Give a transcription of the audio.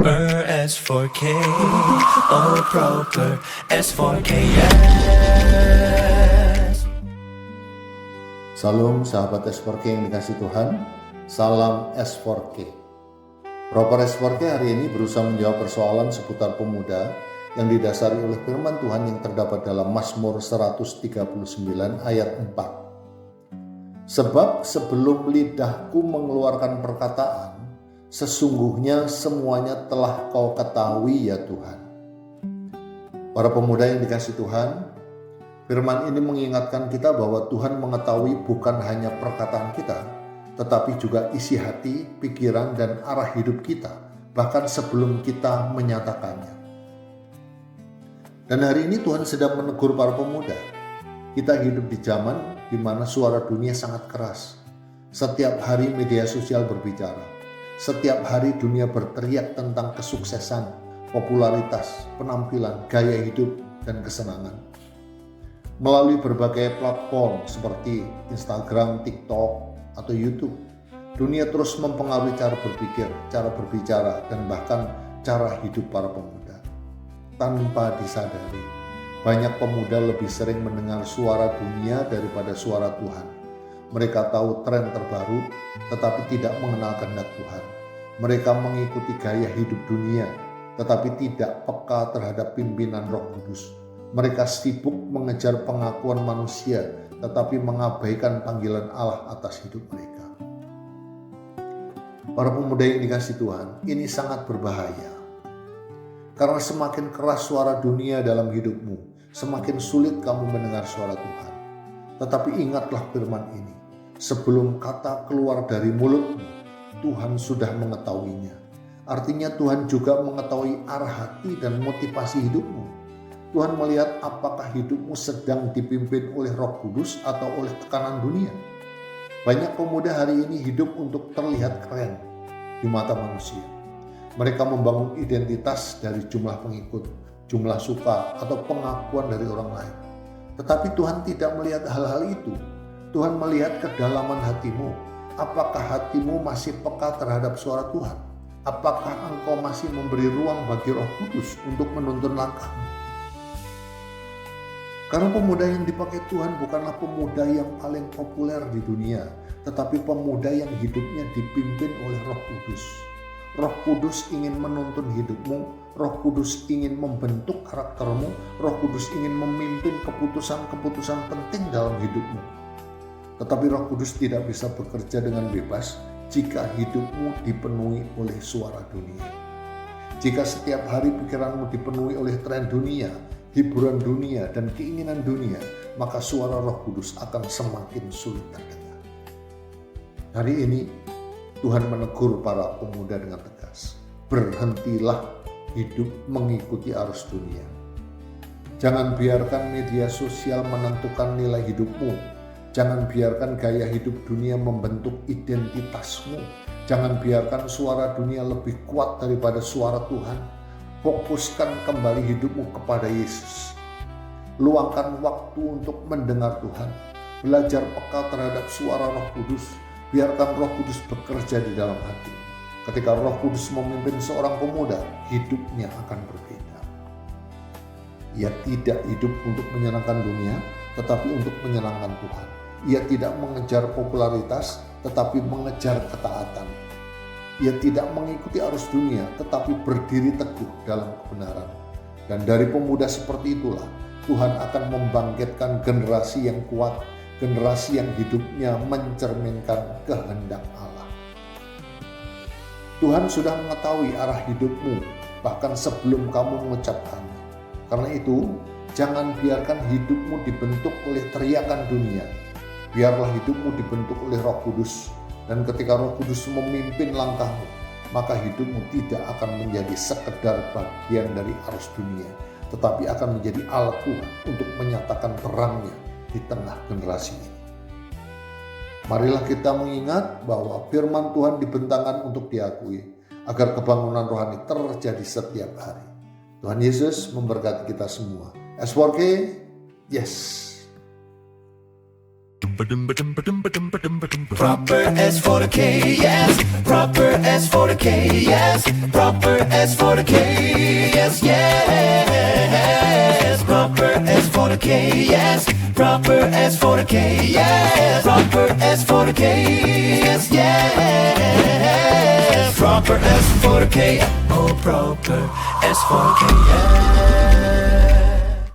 S4K, oh proper S4K, yes. Salam sahabat S4K yang dikasih Tuhan, salam S4K. Proper S4K hari ini berusaha menjawab persoalan seputar pemuda yang didasari oleh firman Tuhan yang terdapat dalam Mazmur 139 ayat 4. Sebab sebelum lidahku mengeluarkan perkataan, sesungguhnya semuanya telah kau ketahui ya Tuhan. Para pemuda yang dikasih Tuhan, firman ini mengingatkan kita bahwa Tuhan mengetahui bukan hanya perkataan kita, tetapi juga isi hati, pikiran, dan arah hidup kita, bahkan sebelum kita menyatakannya. Dan hari ini Tuhan sedang menegur para pemuda. Kita hidup di zaman di mana suara dunia sangat keras. Setiap hari media sosial berbicara. Setiap hari dunia berteriak tentang kesuksesan, popularitas, penampilan, gaya hidup, dan kesenangan. Melalui berbagai platform seperti Instagram, TikTok, atau YouTube, dunia terus mempengaruhi cara berpikir, cara berbicara, dan bahkan cara hidup para pemuda. Tanpa disadari, banyak pemuda lebih sering mendengar suara dunia daripada suara Tuhan. Mereka tahu tren terbaru, tetapi tidak mengenal kehendak Tuhan. Mereka mengikuti gaya hidup dunia, tetapi tidak peka terhadap pimpinan Roh Kudus. Mereka sibuk mengejar pengakuan manusia, tetapi mengabaikan panggilan Allah atas hidup mereka. Para pemuda yang dikasih Tuhan, ini sangat berbahaya. Karena semakin keras suara dunia dalam hidupmu, semakin sulit kamu mendengar suara Tuhan. Tetapi ingatlah firman ini. Sebelum kata keluar dari mulutmu, Tuhan sudah mengetahuinya. Artinya Tuhan juga mengetahui arah hati dan motivasi hidupmu. Tuhan melihat apakah hidupmu sedang dipimpin oleh Roh Kudus atau oleh tekanan dunia. Banyak pemuda hari ini hidup untuk terlihat keren di mata manusia. Mereka membangun identitas dari jumlah pengikut, jumlah suka, atau pengakuan dari orang lain. Tetapi Tuhan tidak melihat hal-hal itu. Tuhan melihat kedalaman hatimu. Apakah hatimu masih peka terhadap suara Tuhan? Apakah engkau masih memberi ruang bagi Roh Kudus untuk menuntun langkahmu? Karena pemuda yang dipakai Tuhan bukanlah pemuda yang paling populer di dunia, tetapi pemuda yang hidupnya dipimpin oleh Roh Kudus. Roh Kudus ingin menuntun hidupmu, Roh Kudus ingin membentuk karaktermu, Roh Kudus ingin memimpin keputusan-keputusan penting dalam hidupmu. Tetapi Roh Kudus tidak bisa bekerja dengan bebas jika hidupmu dipenuhi oleh suara dunia. Jika setiap hari pikiranmu dipenuhi oleh tren dunia, hiburan dunia, dan keinginan dunia, maka suara Roh Kudus akan semakin sulit terdengar. Hari ini Tuhan menegur para pemuda dengan tegas. Berhentilah hidup mengikuti arus dunia. Jangan biarkan media sosial menentukan nilai hidupmu. Jangan biarkan gaya hidup dunia membentuk identitasmu. Jangan biarkan suara dunia lebih kuat daripada suara Tuhan. Fokuskan kembali hidupmu kepada Yesus. Luangkan waktu untuk mendengar Tuhan. Belajar peka terhadap suara Roh Kudus. Biarkan Roh Kudus bekerja di dalam hati. Ketika Roh Kudus memimpin seorang pemuda, hidupnya akan berbeda. Ia tidak hidup untuk menyenangkan dunia, tetapi untuk menyenangkan Tuhan. Ia tidak mengejar popularitas, tetapi mengejar ketaatan. Ia tidak mengikuti arus dunia, tetapi berdiri teguh dalam kebenaran. Dan dari pemuda seperti itulah, Tuhan akan membangkitkan generasi yang kuat, generasi yang hidupnya mencerminkan kehendak Allah. Tuhan sudah mengetahui arah hidupmu, bahkan sebelum kamu mengucapkannya. Karena itu, jangan biarkan hidupmu dibentuk oleh teriakan dunia. Biarlah hidupmu dibentuk oleh Roh Kudus. Dan ketika Roh Kudus memimpin langkahmu, maka hidupmu tidak akan menjadi sekedar bagian dari arus dunia, tetapi akan menjadi alat Tuhan untuk menyatakan terangnya di tengah generasi ini. Marilah kita mengingat bahwa firman Tuhan dibentangkan untuk diakui, agar kebangunan rohani terjadi setiap hari. Tuhan Yesus memberkati kita semua. S4K, yes. Proper S for the K, yes. Proper S for the K, yes. Proper S for the K, yes, yes. Proper S for the K, yes. Proper S for the K, yes. Proper S for the K, yes, yes. Proper S for the K, oh proper S for the K, yes.